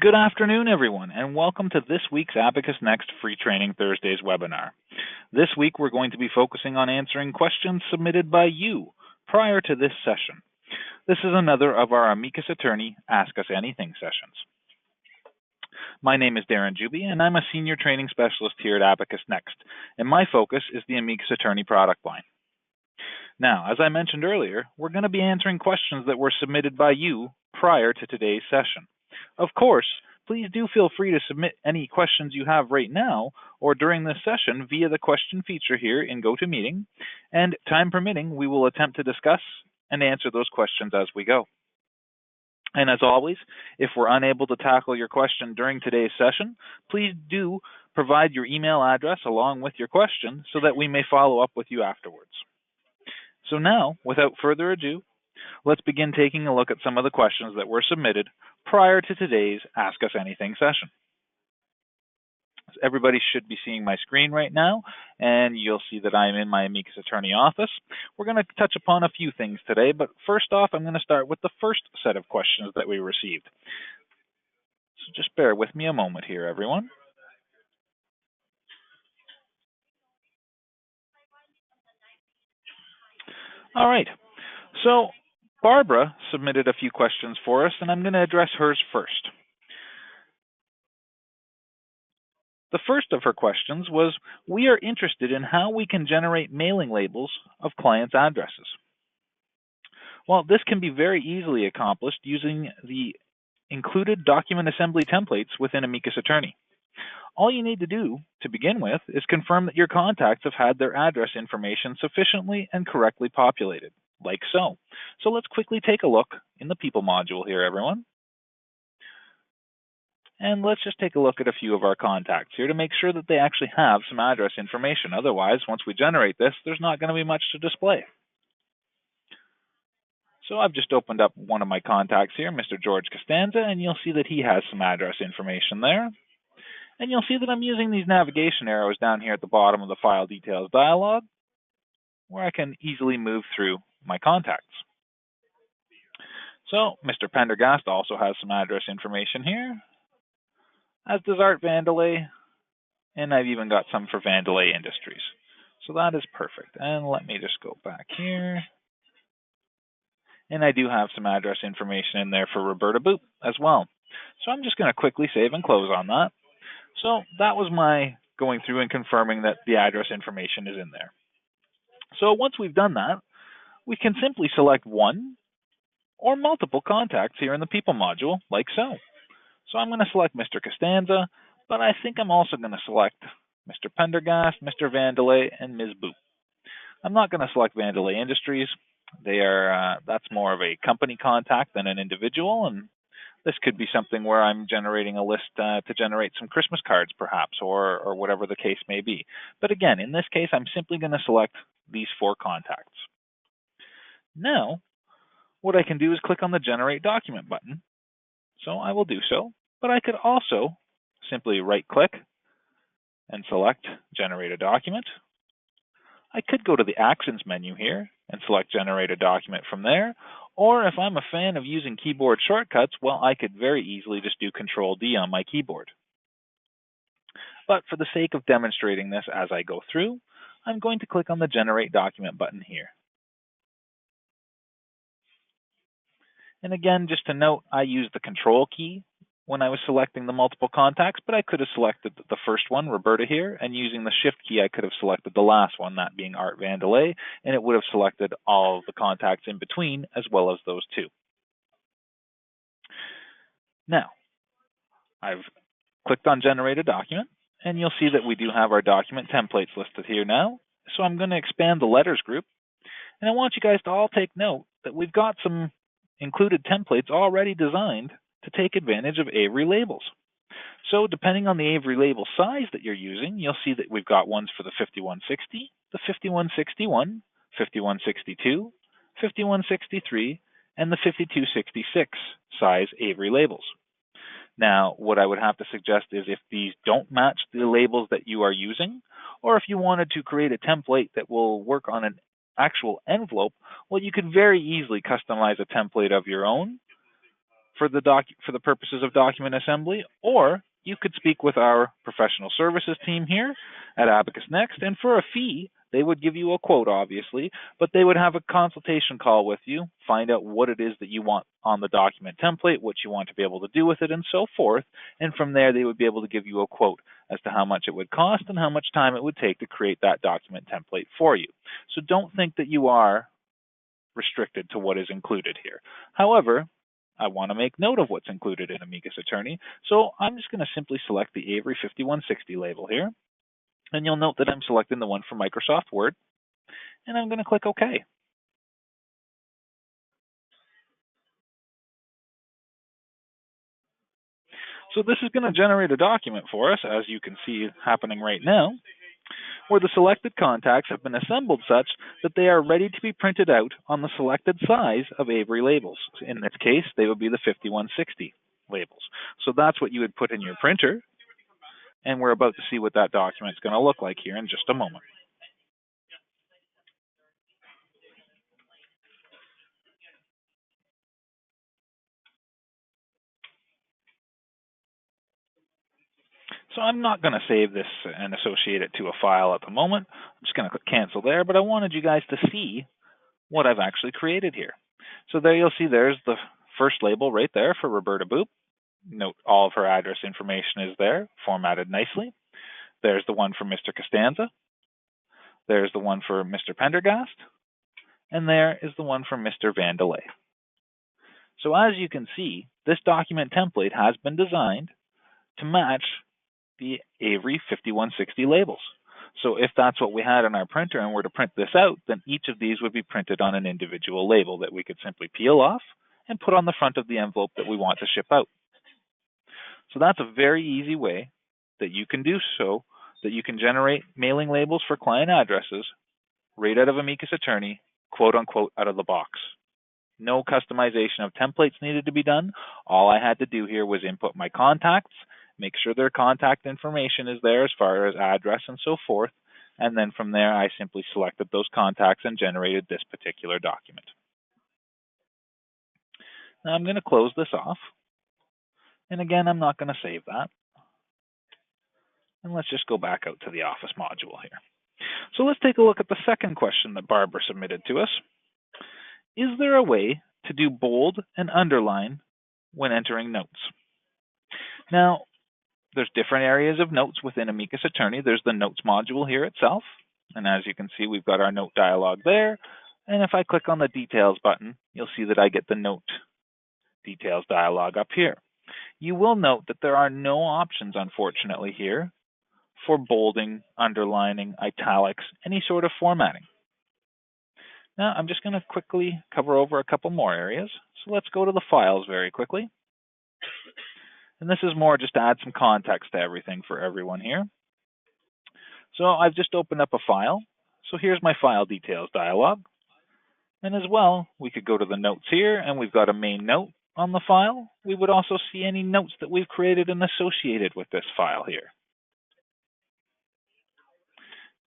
Good afternoon, everyone, and welcome to this week's Abacus Next Free Training Thursdays webinar. This week, we're going to be focusing on answering questions submitted by you prior to this session. This is another of our Amicus Attorney Ask Us Anything sessions. My name is Darren Juby, and I'm a Senior Training Specialist here at Abacus Next, and my focus is the Amicus Attorney product line. Now, as I mentioned earlier, we're going to be answering questions that were submitted by you prior to today's session. Of course, please do feel free to submit any questions you have right now or during this session via the question feature here in GoToMeeting, and time permitting, we will attempt to discuss and answer those questions as we go. And as always, if we're unable to tackle your question during today's session, please do provide your email address along with your question so that we may follow up with you afterwards. So now, without further ado, let's begin taking a look at some of the questions that were submitted prior to today's Ask Us Anything session. So everybody should be seeing my screen right now, and you'll see that I'm in my Amicus Attorney office. We're going to touch upon a few things today, but first off, I'm going to start with the first set of questions that we received. So just bear with me a moment here, everyone. All right, so Barbara submitted a few questions for us, and I'm going to address hers first. The first of her questions was, we are interested in how we can generate mailing labels of clients' addresses. Well, this can be very easily accomplished using the included document assembly templates within Amicus Attorney. All you need to do to begin with is confirm that your contacts have had their address information sufficiently and correctly populated, like so. So let's quickly take a look in the People module here, everyone. And let's just take a look at a few of our contacts here to make sure that they actually have some address information. Otherwise, once we generate this, there's not going to be much to display. So I've just opened up one of my contacts here, Mr. George Costanza, and you'll see that he has some address information there. And you'll see that I'm using these navigation arrows down here at the bottom of the File Details dialog, where I can easily move through my contacts. So Mr. Pendergast also has some address information here, as does Art Vandelay, and I've even got some for Vandelay Industries. So that is perfect. And let me just go back here. And I do have some address information in there for Roberta Boop as well. So I'm just going to quickly save and close on that. So that was my going through and confirming that the address information is in there. So once we've done that, we can simply select one or multiple contacts here in the People module, like so. So I'm going to select Mr. Costanza, but I think I'm also going to select Mr. Pendergast, Mr. Vandelay, and Ms. Boop. I'm not going to select Vandelay Industries. That's more of a company contact than an individual, and this could be something where I'm generating a list to generate some Christmas cards, perhaps, or whatever the case may be. But again, in this case, I'm simply going to select these four contacts. Now, what I can do is click on the Generate Document button. So I will do so, but I could also simply right-click and select Generate a Document. I could go to the Actions menu here and select Generate a Document from there, or if I'm a fan of using keyboard shortcuts, well, I could very easily just do Control-D on my keyboard. But for the sake of demonstrating this as I go through, I'm going to click on the Generate Document button here. And again, just to note, I used the Control key when I was selecting the multiple contacts, but I could have selected the first one, Roberta here, and using the Shift key, I could have selected the last one, that being Art Vandelay, and it would have selected all of the contacts in between, as well as those two. Now, I've clicked on Generate a Document, and you'll see that we do have our document templates listed here now. So I'm going to expand the letters group, and I want you guys to all take note that we've got some included templates already designed to take advantage of Avery labels. So depending on the Avery label size that you're using, you'll see that we've got ones for the 5160, the 5161, 5162, 5163, and the 5266 size Avery labels. Now, what I would have to suggest is if these don't match the labels that you are using, or if you wanted to create a template that will work on an actual envelope, well, you could very easily customize a template of your own for the purposes of document assembly, or you could speak with our professional services team here at Abacus Next, and for a fee, they would give you a quote, obviously, but they would have a consultation call with you, find out what it is that you want on the document template, what you want to be able to do with it, and so forth. And from there, they would be able to give you a quote as to how much it would cost and how much time it would take to create that document template for you. So don't think that you are restricted to what is included here. However, I want to make note of what's included in Amicus Attorney, so I'm just going to simply select the Avery 5160 label here, and you'll note that I'm selecting the one for Microsoft Word, and I'm going to click OK. So this is going to generate a document for us, as you can see happening right now, where the selected contacts have been assembled such that they are ready to be printed out on the selected size of Avery labels. In this case, they would be the 5160 labels. So that's what you would put in your printer, and we're about to see what that document is going to look like here in just a moment. So I'm not going to save this and associate it to a file at the moment. I'm just going to click cancel there, but I wanted you guys to see what I've actually created here. So there you'll see there's the first label right there for Roberta Boop. Note all of her address information is there, formatted nicely. There's the one for Mr. Costanza. There's the one for Mr. Pendergast. And there is the one for Mr. Vandelay. So as you can see, this document template has been designed to match the Avery 5160 labels. So if that's what we had in our printer and were to print this out, then each of these would be printed on an individual label that we could simply peel off and put on the front of the envelope that we want to ship out. So that's a very easy way that you can do so, that you can generate mailing labels for client addresses right out of Amicus Attorney, quote unquote, out of the box. No customization of templates needed to be done. All I had to do here was input my contacts, make sure their contact information is there as far as address and so forth, and then from there I simply selected those contacts and generated this particular document. Now I'm going to close this off, and again I'm not going to save that. And let's just go back out to the Office module here. So let's take a look at the second question that Barbara submitted to us. Is there a way to do bold and underline when entering notes? Now, there's different areas of notes within Amicus Attorney. There's the Notes module here itself. And as you can see, we've got our note dialog there. And if I click on the Details button, you'll see that I get the Note Details dialog up here. You will note that there are no options, unfortunately, here for bolding, underlining, italics, any sort of formatting. Now, I'm just going to quickly cover over a couple more areas. So let's go to the files very quickly. And this is more just to add some context to everything for everyone here. So I've just opened up a file. So here's my file details dialog. And as well, we could go to the notes here, and we've got a main note on the file. We would also see any notes that we've created and associated with this file here.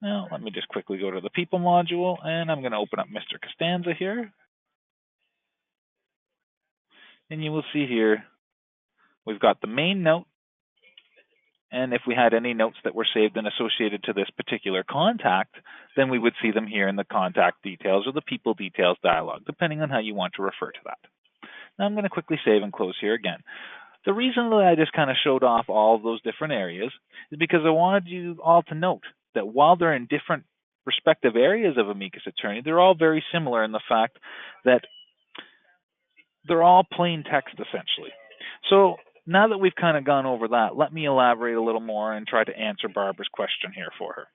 Now, let me just quickly go to the People module, and I'm going to open up Mr. Costanza here. And you will see here, we've got the main note, and if we had any notes that were saved and associated to this particular contact, then we would see them here in the contact details or the people details dialog, depending on how you want to refer to that. Now I'm going to quickly save and close here again. The reason that I just kind of showed off all of those different areas is because I wanted you all to note that while they're in different respective areas of Amicus Attorney, they're all very similar in the fact that they're all plain text essentially. So now that we've kind of gone over that, let me elaborate a little more and try to answer Barbara's question here for her.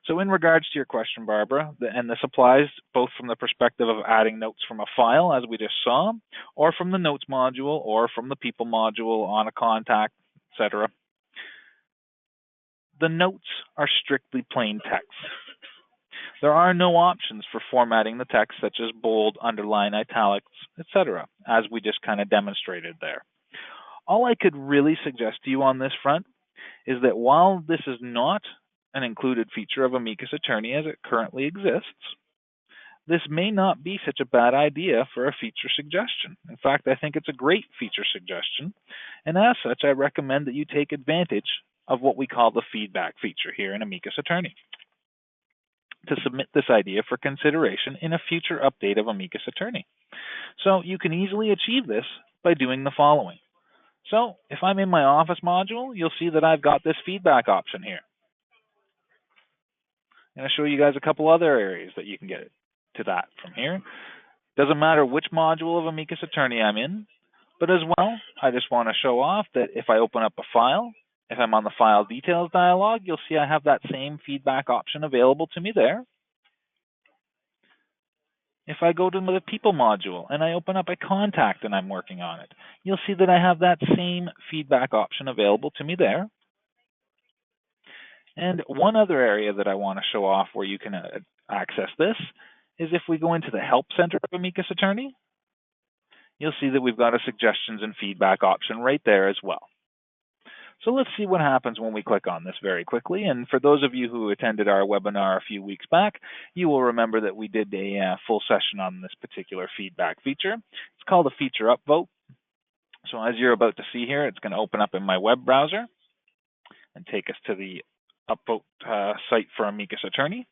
So in regards to your question, Barbara, and this applies both from the perspective of adding notes from a file, as we just saw, or from the Notes module, or from the People module on a contact, etc. The notes are strictly plain text. There are no options for formatting the text, such as bold, underline, italics, etc., as we just kind of demonstrated there. All I could really suggest to you on this front is that while this is not an included feature of Amicus Attorney as it currently exists, this may not be such a bad idea for a feature suggestion. In fact, I think it's a great feature suggestion, and as such, I recommend that you take advantage of what we call the feedback feature here in Amicus Attorney to submit this idea for consideration in a future update of Amicus Attorney. So you can easily achieve this by doing the following. So if I'm in my Office module, you'll see that I've got this feedback option here. I'm going to show you guys a couple other areas that you can get to that from here. Doesn't matter which module of Amicus Attorney I'm in, but as well, I just want to show off that if I open up a file, if I'm on the File Details dialog, you'll see I have that same feedback option available to me there. If I go to the People module and I open up a contact and I'm working on it, you'll see that I have that same feedback option available to me there. And one other area that I want to show off where you can access this is if we go into the Help Center of Amicus Attorney, you'll see that we've got a suggestions and feedback option right there as well. So let's see what happens when we click on this very quickly. And for those of you who attended our webinar a few weeks back, you will remember that we did a full session on this particular feedback feature. It's called a feature upvote. So as you're about to see here, it's going to open up in my web browser and take us to the upvote site for Amicus Attorney.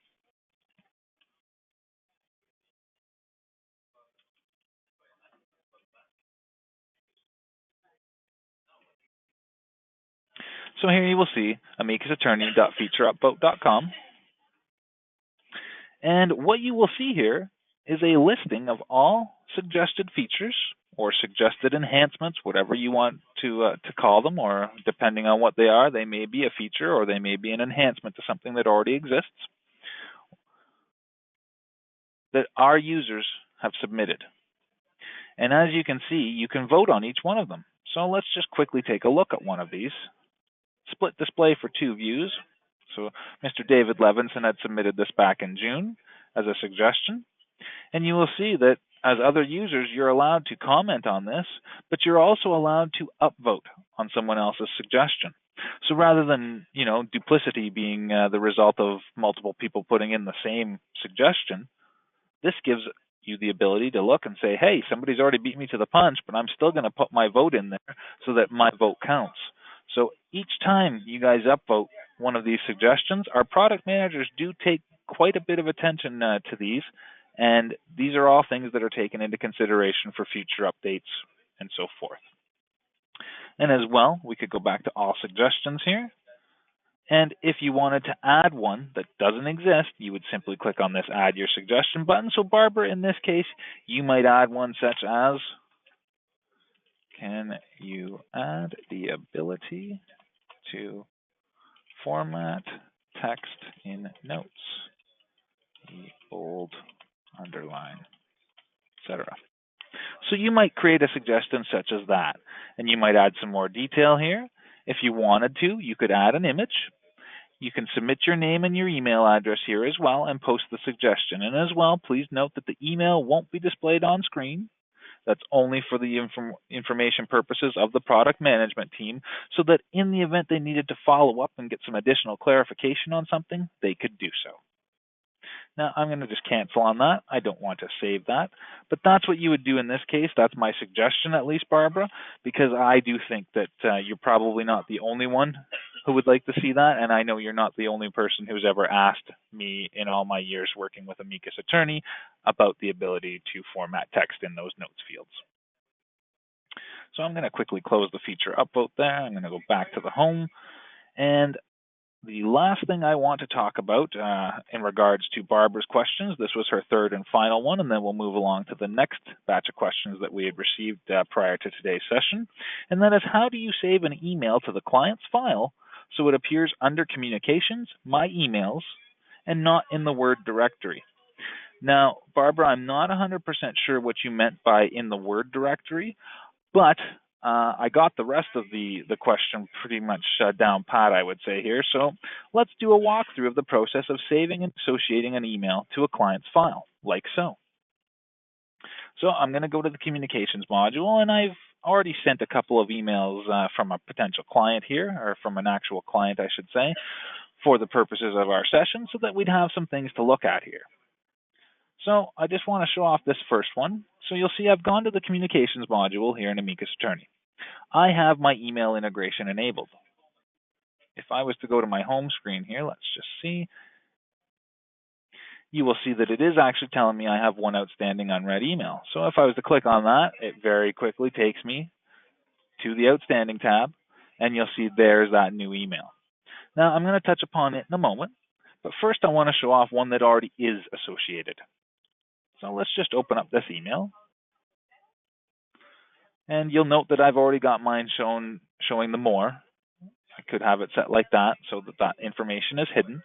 So here you will see amicusattorney.featureupvote.com. And what you will see here is a listing of all suggested features or suggested enhancements, whatever you want to call them, or depending on what they are, they may be a feature or they may be an enhancement to something that already exists that our users have submitted. And as you can see, you can vote on each one of them. So let's just quickly take a look at one of these. Split display for 2 views. So Mr. David Levinson had submitted this back in June as a suggestion. And you will see that as other users, you're allowed to comment on this, but you're also allowed to upvote on someone else's suggestion. So rather than, duplicity being the result of multiple people putting in the same suggestion, this gives you the ability to look and say, hey, somebody's already beat me to the punch, but I'm still going to put my vote in there so that my vote counts. So each time you guys upvote one of these suggestions, our product managers do take quite a bit of attention to these, and these are all things that are taken into consideration for future updates and so forth. And as well, we could go back to all suggestions here. And if you wanted to add one that doesn't exist, you would simply click on this Add Your Suggestion button. So Barbara, in this case, you might add one such as, can you add the ability to format text in notes, bold, underline, etc. So you might create a suggestion such as that, and you might add some more detail here. If you wanted to, you could add an image. You can submit your name and your email address here as well and post the suggestion. And as well, please note that the email won't be displayed on screen. That's only for the information purposes of the product management team, so that in the event they needed to follow up and get some additional clarification on something, they could do so. Now, I'm going to just cancel on that. I don't want to save that. But that's what you would do in this case. That's my suggestion, at least, Barbara, because I do think that you're probably not the only one who would like to see that, and I know you're not the only person who's ever asked me in all my years working with Amicus Attorney about the ability to format text in those notes fields. So I'm going to quickly close the feature upvote there. I'm going to go back to the home, and the last thing I want to talk about in regards to Barbara's questions, this was her third and final one, and then we'll move along to the next batch of questions that we had received prior to today's session. And that is, how do you save an email to the client's file so it appears under Communications, My Emails, and not in the Word directory? Now, Barbara, I'm not 100% sure what you meant by in the Word directory, but I got the rest of the question pretty much down pat, I would say here. So let's do a walkthrough of the process of saving and associating an email to a client's file, like so. So I'm going to go to the Communications module, and I've already sent a couple of emails from a potential client here, or from an actual client, I should say, for the purposes of our session, so that we'd have some things to look at here. So I just want to show off this first one. So you'll see I've gone to the communications module here in Amicus Attorney. I have my email integration enabled. If I was to go to my home screen here, let's just see, you will see that it is actually telling me I have one outstanding unread email. So if I was to click on that, it very quickly takes me to the outstanding tab, and you'll see there's that new email. Now I'm going to touch upon it in a moment, but first I want to show off one that already is associated. So let's just open up this email. And you'll note that I've already got mine showing the more. I could have it set like that so that that information is hidden.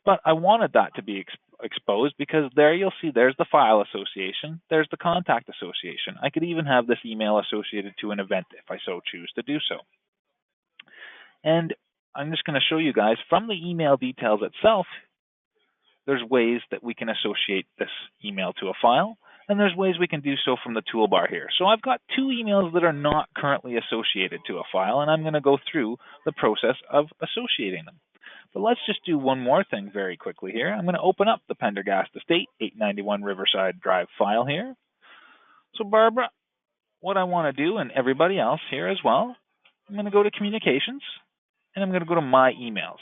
But I wanted that to be exposed because there you'll see there's the file association, there's the contact association. I could even have this email associated to an event if I so choose to do so. And I'm just going to show you guys from the email details itself, there's ways that we can associate this email to a file, and there's ways we can do so from the toolbar here. So I've got two emails that are not currently associated to a file, and I'm going to go through the process of associating them. But let's just do one more thing very quickly here. I'm going to open up the Pendergast Estate 891 Riverside Drive file here. So Barbara, what I want to do, and everybody else here as well, I'm going to go to Communications, and I'm going to go to My Emails.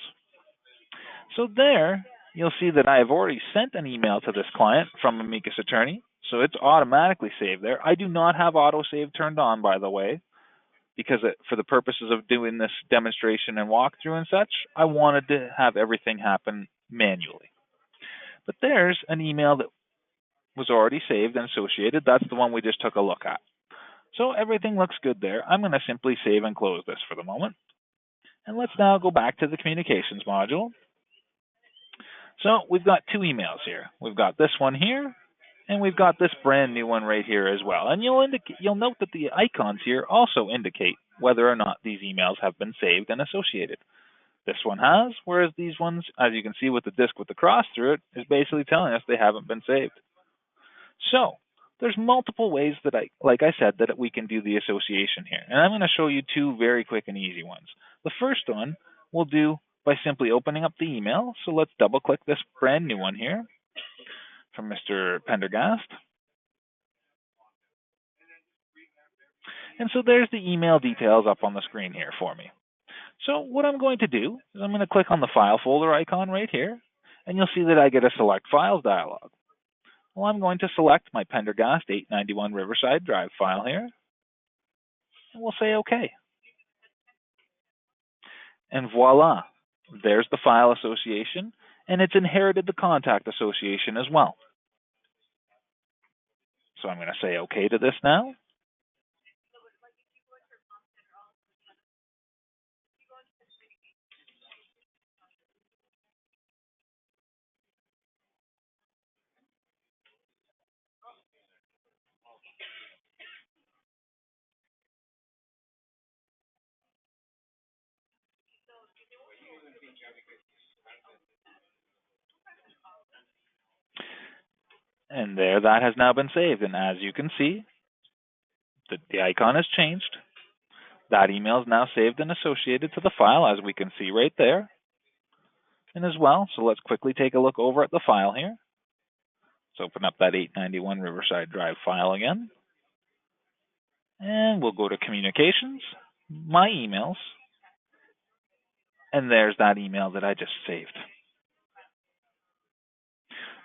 So there, you'll see that I have already sent an email to this client from Amicus Attorney, so it's automatically saved there. I do not have autosave turned on, by the way, because for the purposes of doing this demonstration and walkthrough and such, I wanted to have everything happen manually. But there's an email that was already saved and associated. That's the one we just took a look at. So everything looks good there. I'm going to simply save and close this for the moment. And let's now go back to the communications module. So we've got two emails here. We've got this one here, and we've got this brand new one right here as well. And you'll note that the icons here also indicate whether or not these emails have been saved and associated. This one has, whereas these ones, as you can see with the disk with the cross through it, is basically telling us they haven't been saved. So there's multiple ways that like I said, that we can do the association here. And I'm going to show you two very quick and easy ones. The first one we'll do by simply opening up the email. So let's double click this brand new one here from Mr. Pendergast. And so there's the email details up on the screen here for me. So what I'm going to do is I'm going to click on the file folder icon right here, and you'll see that I get a select files dialog. Well, I'm going to select my Pendergast 891 Riverside Drive file here, and we'll say OK. And voila, there's the file association, and it's inherited the contact association as well. So I'm going to say OK to this now. And there, that has now been saved. And as you can see, the icon has changed. That email is now saved and associated to the file, as we can see right there. And as well, so let's quickly take a look over at the file here. Let's open up that 891 Riverside Drive file again. And we'll go to Communications, My Emails, and there's that email that I just saved.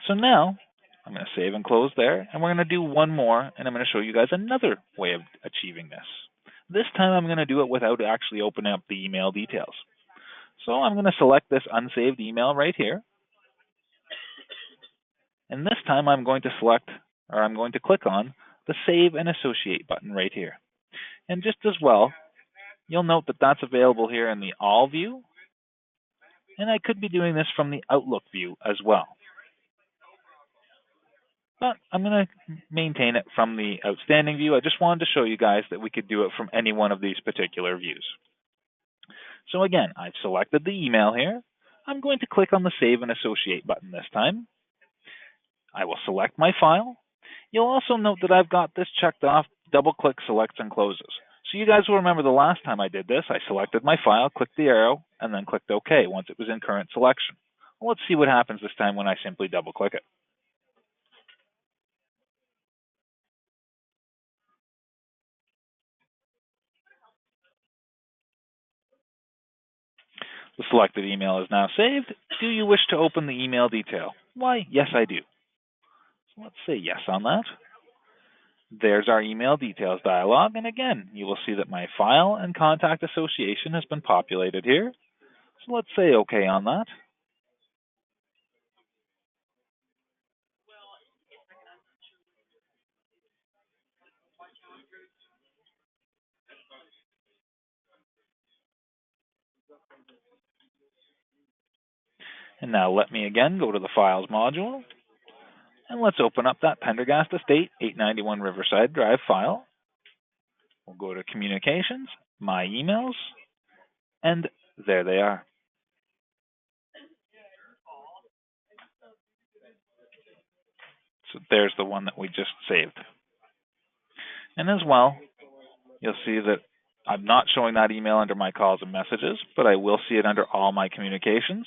So now, I'm going to save and close there, and we're going to do one more, and I'm going to show you guys another way of achieving this. This time I'm going to do it without actually opening up the email details. So I'm going to select this unsaved email right here. And this time I'm going to click on the Save and Associate button right here. And just as well, you'll note that that's available here in the All view. And I could be doing this from the Outlook view as well. But I'm going to maintain it from the Outstanding view. I just wanted to show you guys that we could do it from any one of these particular views. So again, I've selected the email here. I'm going to click on the Save and Associate button this time. I will select my file. You'll also note that I've got this checked off, double-click selects and closes. So you guys will remember the last time I did this, I selected my file, clicked the arrow, and then clicked OK once it was in current selection. Well, let's see what happens this time when I simply double-click it. The selected email is now saved. Do you wish to open the email detail? Why, yes, I do. So let's say yes on that. There's our email details dialog, and again, you will see that my file and contact association has been populated here. So let's say OK on that. And now let me again go to the Files module, and let's open up that Pendergast Estate 891 Riverside Drive file. We'll go to Communications, My Emails, and there they are. So there's the one that we just saved. And as well, you'll see that I'm not showing that email under my calls and messages, but I will see it under all my communications.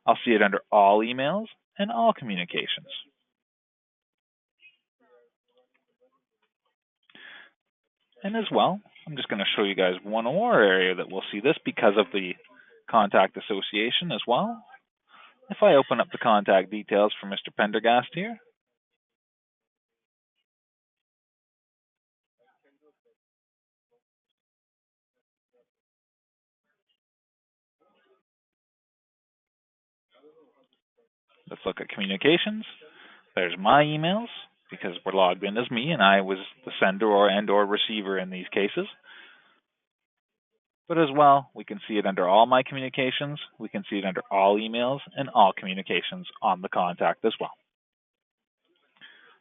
I'll see it under all emails and all communications. And as well, I'm just going to show you guys one more area that we'll see this because of the contact association as well. If I open up the contact details for Mr. Pendergast here, let's look at communications. There's my emails because we're logged in as me and I was the sender or receiver in these cases. But as well, we can see it under all my communications. We can see it under all emails and all communications on the contact as well.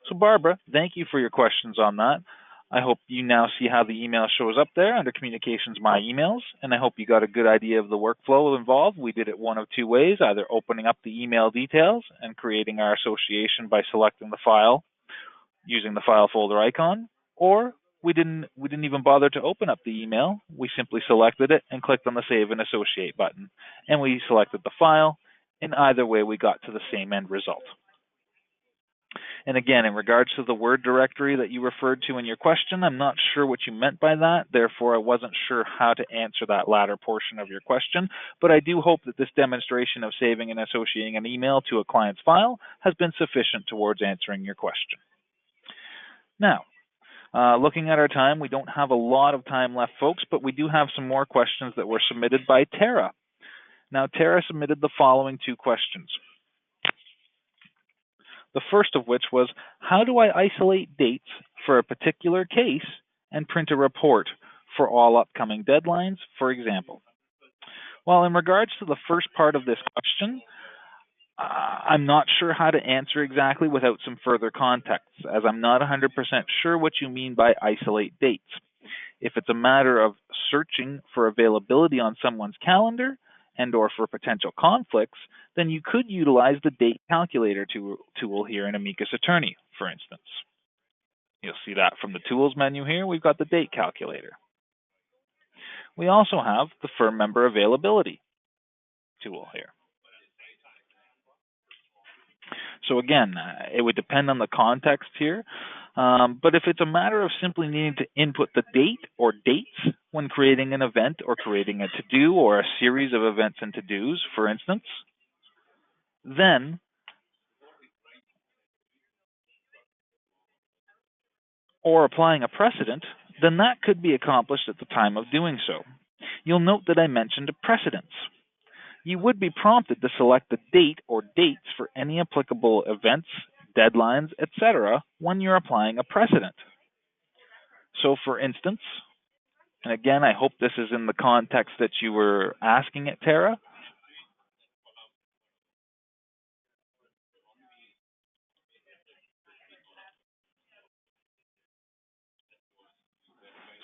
So Barbara, thank you for your questions on that. I hope you now see how the email shows up there under Communications My Emails, and I hope you got a good idea of the workflow involved. We did it one of two ways, either opening up the email details and creating our association by selecting the file using the file folder icon, or we didn't even bother to open up the email. We simply selected it and clicked on the Save and Associate button, and we selected the file. In either way, we got to the same end result. And again, in regards to the Word directory that you referred to in your question, I'm not sure what you meant by that. Therefore, I wasn't sure how to answer that latter portion of your question. But I do hope that this demonstration of saving and associating an email to a client's file has been sufficient towards answering your question. Now, looking at our time, we don't have a lot of time left, folks, but we do have some more questions that were submitted by Tara. Now, Tara submitted the following two questions. The first of which was, how do I isolate dates for a particular case and print a report for all upcoming deadlines, for example? Well, in regards to the first part of this question, I'm not sure how to answer exactly without some further context, as I'm not 100% sure what you mean by isolate dates. If it's a matter of searching for availability on someone's calendar and or for potential conflicts, then you could utilize the date calculator tool here in Amicus Attorney, for instance. You'll see that from the tools menu here, we've got the date calculator. We also have the firm member availability tool here. So again, it would depend on the context here. But if it's a matter of simply needing to input the date or dates when creating an event or creating a to-do or a series of events and to-dos, for instance, then or applying a precedent, then that could be accomplished at the time of doing so. You'll note that I mentioned a precedence. You would be prompted to select the date or dates for any applicable events, deadlines, etc. when you're applying a precedent. So for instance, and again, I hope this is in the context that you were asking it, Tara.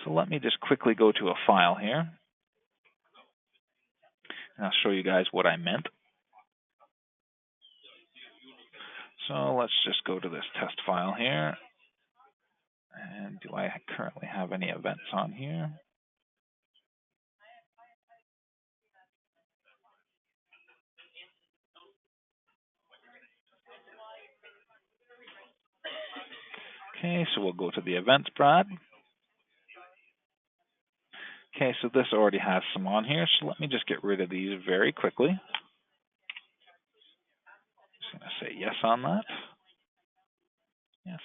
So let me just quickly go to a file here, and I'll show you guys what I meant. So let's just go to this test file here. And do I currently have any events on here? Okay, so we'll go to the events, Brad. Okay, so this already has some on here, so let me just get rid of these very quickly. Just going to say yes on that. Yes.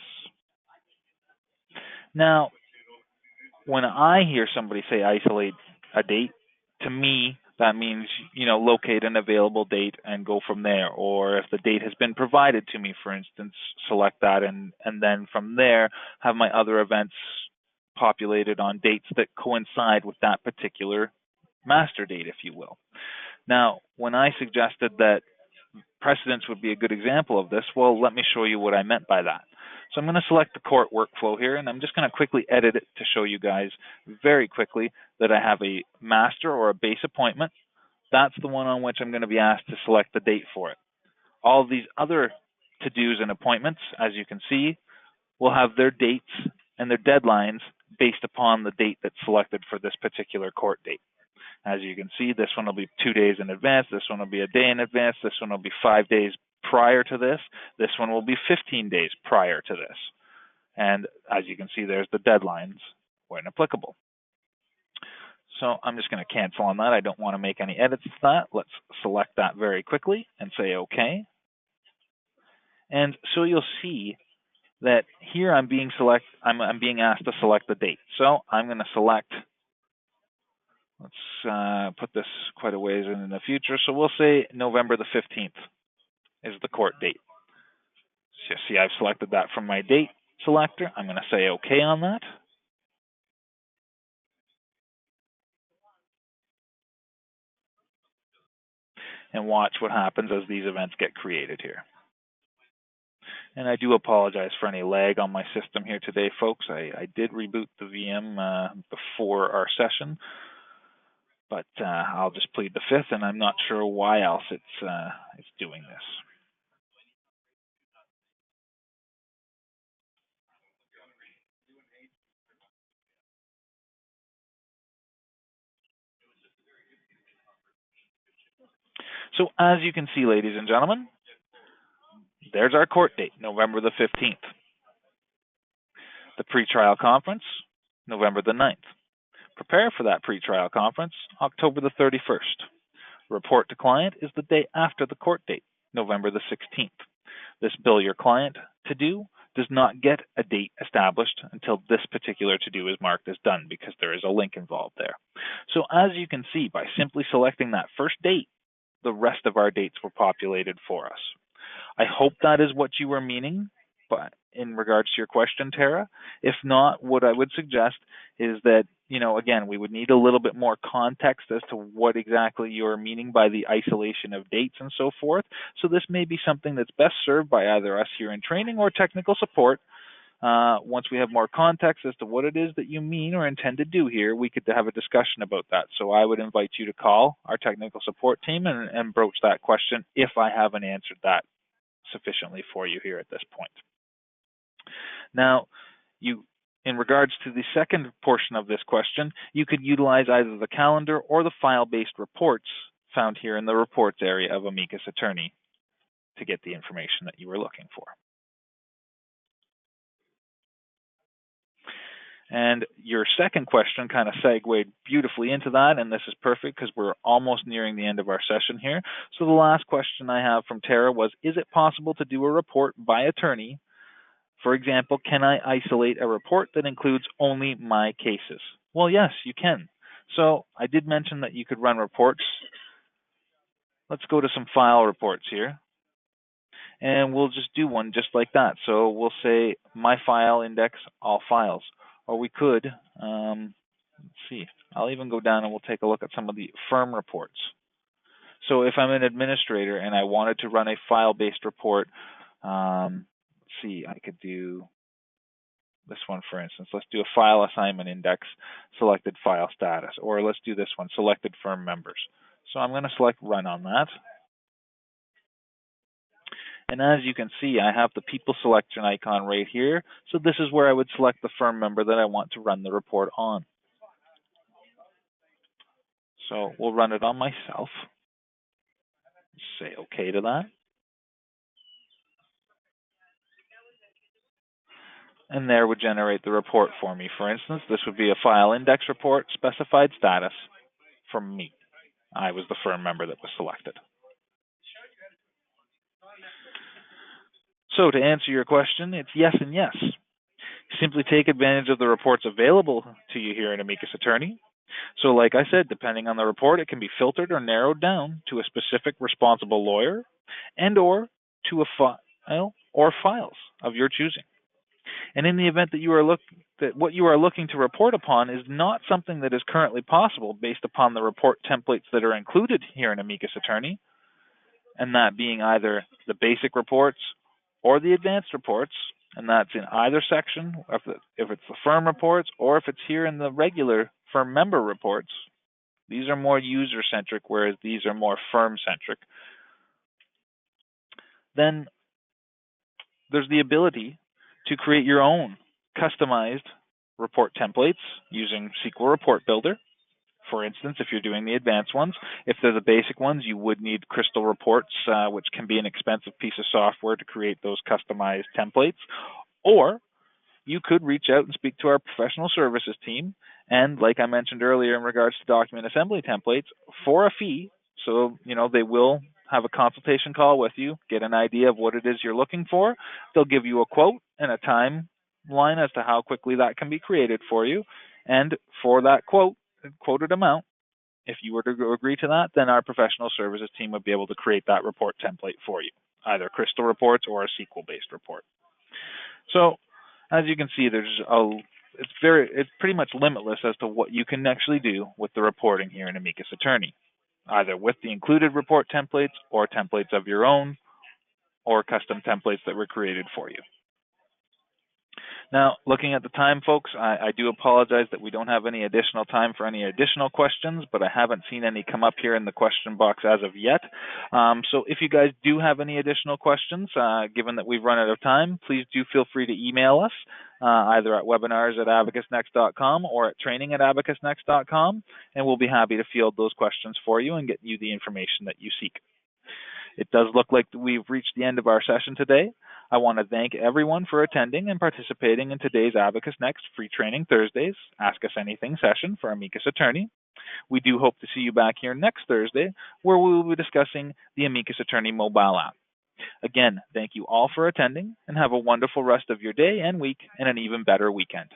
Now, when I hear somebody say isolate a date, to me, that means, locate an available date and go from there. Or if the date has been provided to me, for instance, select that and then from there have my other events populated on dates that coincide with that particular master date, if you will. Now, when I suggested that precedence would be a good example of this, well, let me show you what I meant by that. So I'm going to select the court workflow here, and I'm just going to quickly edit it to show you guys very quickly that I have a master or a base appointment. That's the one on which I'm going to be asked to select the date for it. All of these other to-dos and appointments, as you can see, will have their dates and their deadlines based upon the date that's selected for this particular court date. As you can see, this one will be 2 days in advance. This one will be a day in advance. This one will be 5 days prior to this. This one will be 15 days prior to this. And as you can see, there's the deadlines when applicable. So I'm just going to cancel on that. I don't want to make any edits to that. Let's select that very quickly and say OK. And so you'll see that here I'm being asked to select the date. So I'm going to select. Let's put this quite a ways in the future. So we'll say November the 15th is the court date. So see, I've selected that from my date selector. I'm going to say OK on that. And watch what happens as these events get created here. And I do apologize for any lag on my system here today, folks. I did reboot the VM before our session, but I'll just plead the fifth, and I'm not sure why else it's doing this. So as you can see, ladies and gentlemen, there's our court date, November the 15th. The pretrial conference, November the 9th. Prepare for that pretrial conference, October the 31st. Report to client is the day after the court date, November the 16th. This bill your client to do does not get a date established until this particular to-do is marked as done because there is a link involved there. So as you can see, by simply selecting that first date, the rest of our dates were populated for us. I hope that is what you were meaning, but in regards to your question, Tara. If not, what I would suggest is that, again, we would need a little bit more context as to what exactly you're meaning by the isolation of dates and so forth. So this may be something that's best served by either us here in training or technical support. Once we have more context as to what it is that you mean or intend to do here, we could have a discussion about that. So I would invite you to call our technical support team and broach that question if I haven't answered that sufficiently for you here at this point. Now, in regards to the second portion of this question, you could utilize either the calendar or the file-based reports found here in the reports area of Amicus Attorney to get the information that you were looking for. And your second question kind of segued beautifully into that, and this is perfect because we're almost nearing the end of our session here. So the last question I have from Tara was, is it possible to do a report by attorney? For example, can I isolate a report that includes only my cases? Well, yes, you can. So I did mention that you could run reports. Let's go to some file reports here. And we'll just do one just like that. So we'll say my file index, all files. Or we could, let's see, I'll even go down and we'll take a look at some of the firm reports. So if I'm an administrator and I wanted to run a file-based report, let's see, I could do this one, for instance. Let's do a file assignment index, selected file status. Or let's do this one, selected firm members. So I'm going to select run on that. And as you can see, I have the people selection icon right here. So this is where I would select the firm member that I want to run the report on. So we'll run it on myself. Say OK to that. and there would generate the report for me. For instance, this would be a file index report, specified status from me. I was the firm member that was selected. So to answer your question, it's yes and yes. Simply take advantage of the reports available to you here in Amicus Attorney. So like I said, depending on the report, it can be filtered or narrowed down to a specific responsible lawyer and or to a file or files of your choosing. And in the event that what you are looking to report upon is not something that is currently possible based upon the report templates that are included here in Amicus Attorney, and that being either the basic reports or the advanced reports, and that's in either section, if it's the firm reports or if it's here in the regular firm member reports. These are more user-centric, whereas these are more firm-centric. Then there's the ability to create your own customized report templates using SQL Report Builder. For instance, if you're doing the advanced ones, if they're the basic ones, you would need Crystal Reports, which can be an expensive piece of software to create those customized templates. Or you could reach out and speak to our professional services team. And like I mentioned earlier in regards to document assembly templates, for a fee, so they will have a consultation call with you, get an idea of what it is you're looking for. They'll give you a quote and a timeline as to how quickly that can be created for you. And for that quoted amount, if you were to agree to that, then our professional services team would be able to create that report template for you, either Crystal Reports or a SQL-based report. So, as you can see, it's pretty much limitless as to what you can actually do with the reporting here in Amicus Attorney, either with the included report templates or templates of your own or custom templates that were created for you. Now, looking at the time, folks, I do apologize that we don't have any additional time for any additional questions, but I haven't seen any come up here in the question box as of yet. So if you guys do have any additional questions, given that we've run out of time, please do feel free to email us, either at webinars@abacusnext.com or at training@abacusnext.com, and we'll be happy to field those questions for you and get you the information that you seek. It does look like we've reached the end of our session today. I want to thank everyone for attending and participating in today's Abacus Next Free Training Thursdays Ask Us Anything session for Amicus Attorney. We do hope to see you back here next Thursday, where we will be discussing the Amicus Attorney mobile app. Again, thank you all for attending, and have a wonderful rest of your day and week, and an even better weekend.